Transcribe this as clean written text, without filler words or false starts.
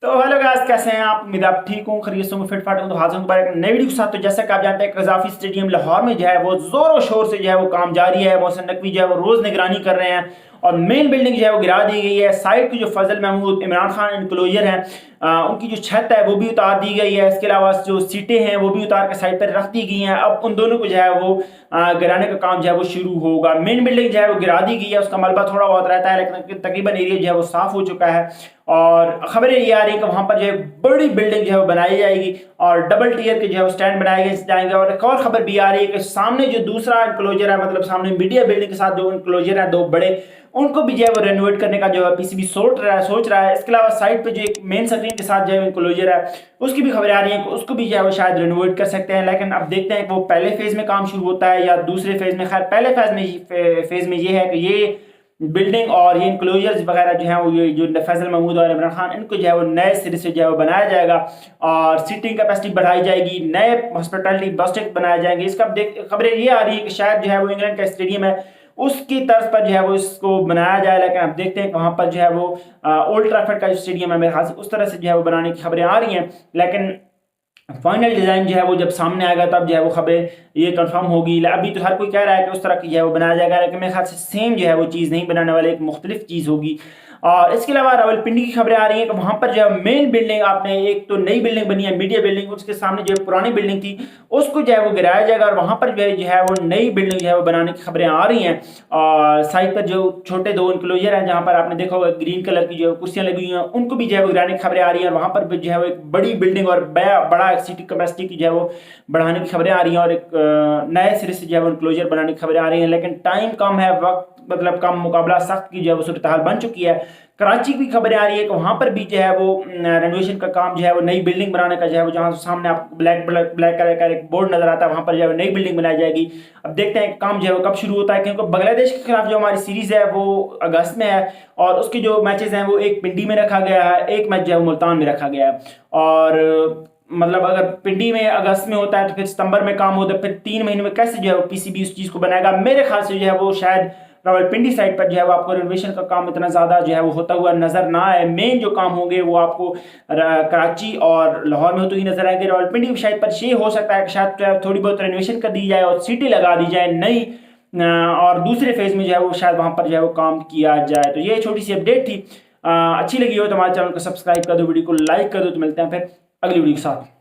तो hello guys, कैसे हैं आप? उम्मीद आप ठीक हूँ, खरीद हूँ, फिट फाट हूँ। तो हाजिर हूँ दोबारा एक नई वीडियो के साथ। तो जैसा कि आप जानते हैं, कज़ाफ़ी स्टेडियम लाहौर में जो है वो जोरों शोर से जो है वो काम जारी है। मोहसिन नकवी जो है वो रोज निगरानी कर रहे हैं और मेन बिल्डिंग जो है वो गिरा दी गई है। साइड की जो फजल महमूद, इमरान खान इनक्लोजर है, उनकी जो छत है वो भी उतार दी गई है। इसके अलावा जो सीटें हैं वो भी उतार के साइड पर रख दी गई हैं। अब उन दोनों को जो है वो गिराने का काम जो है वो शुरू होगा। मेन बिल्डिंग जो है वो गिरा दी गई है, उसका मलबा थोड़ा बहुत रहता है, लेकिन तकरीबन एरिया जो है वो साफ हो चुका है। और खबरें ये आ रही है कि वहां पर जो है बड़ी बिल्डिंग जो है वो बनाई जाएगी और डबल टियर के जो है वो स्टैंड बनाए जाएंगे। और एक और खबर भी आ रही है कि सामने जो दूसरा इनक्लोजर है, मतलब सामने मीडिया बिल्डिंग के साथ जो इनक्लोजर है दो बड़े, उनको भी जो है वो रेनोवेट करने का जो है पीसीबी सोच रहा है। इसके अलावा साइड पे जो एक मेन स्क्रीन के साथ जो है इनक्लोजर है, उसकी भी खबरें आ रही हैं कि उसको भी जो है वो शायद रेनोवेट कर सकते हैं। लेकिन अब देखते हैं कि वो पहले फेज में काम शुरू होता है या दूसरे फेज में। खैर पहले फेज में ये है कि ये बिल्डिंग और ये इनक्लोजर्स वगैरह जो है वो ये जो फैसल महमूद और इमरान खान, इनको जो है वो नए सिरे से जो है वो बनाया जाएगा और सीटिंग कैपेसिटी बढ़ाई जाएगी, नए हॉस्पिटलिटी बस बनाए जाएंगे। इसका खबरें ये आ रही है कि शायद जो है वो इंग्लैंड का स्टेडियम है उसकी तर्ज पर जो है वो इसको बनाया जाए। लेकिन अब देखते हैं वहां पर जो है वो ओल्ड ट्रैफर्ड का जो स्टेडियम है मेरे ख्याल से उस तरह से जो है वो बनाने की खबरें आ रही हैं। लेकिन फाइनल डिजाइन जो है वो जब सामने आएगा तब जो है वो खबरें ये कंफर्म होगी। अभी तो हर कोई कह रहा है कि उस तरह की जो है वो बनाया जाएगा, लेकिन मेरे ख्याल से सेम जो है वो चीज़ नहीं बनाने वाले, एक मुख्तलिफ चीज़ होगी। और इसके अलावा रावलपिंडी की खबरें आ रही हैं कि वहां पर जो है मेन बिल्डिंग, आपने एक तो नई बिल्डिंग बनी है मीडिया बिल्डिंग, उसके सामने जो है पुरानी बिल्डिंग थी उसको जो है वो गिराया जाएगा और वहां पर जो है वो नई बिल्डिंग जो है वो बनाने की खबरें आ रही हैं। और साइड पर जो छोटे दो इनक्लोजर हैं जहां पर आपने देखा होगा ग्रीन कलर की जो कुर्सियां लगी हुई हैं, उनको भी जो है वो गिराने की खबरें आ रही हैं। और वहां पर जो है वो एक बड़ी बिल्डिंग और बड़ा सीटिंग कैपेसिटी की जो है वो बढ़ाने की खबरें आ रही हैं और एक नए सिरे से जो है वो इनक्लोजर बनाने की खबरें आ रही हैं। लेकिन टाइम कम है, वक्त मतलब कम, मुकाबला सख्त की जो है वो सूरत हाल बन चुकी है। कराची की खबरें आ रही है कि वहां पर भी जो है वो रेनोवेशन का काम जो है वो नई बिल्डिंग बनाने का जो है वो, जहां सामने आपको ब्लैक कलर का एक बोर्ड नजर आता है, वहां पर जो है नई बिल्डिंग बनाई जाएगी। अब देखते हैं काम जो है वो कब शुरू होता है, क्योंकि बांग्लादेश के खिलाफ जो हमारी सीरीज है वो अगस्त में है और उसके जो मैचेस हैं वो एक पिंडी में रखा गया है, एक मैच जो है वो मुल्तान में रखा गया है। और मतलब अगर पिंडी में अगस्त में होता है तो फिर सितंबर में काम होता है, फिर 3 महीने में कैसे जो है वो पीसीबी उस चीज को बनाएगा? मेरे ख्याल से जो है वो शायद रावलपिंडी साइड पर जो है वो आपको रेनोवेशन का काम इतना ज्यादा जो है वो होता हुआ नजर ना आए। मेन जो काम होंगे वो आपको कराची और लाहौर में होते हुए नजर आएंगे। रावलपिंडी साइड पर ये हो सकता है कि शायद थोड़ी बहुत रेनोवेशन कर दी जाए और सीटें लगा दी जाए नई, और दूसरे फेज में जो है वो शायद वहां पर जो है वो काम किया जाए। तो ये छोटी सी अपडेट थी। अच्छी लगी हो तो हमारे चैनल को सब्सक्राइब कर दो, वीडियो को लाइक कर दो। तो मिलते हैं फिर अगली वीडियो के साथ।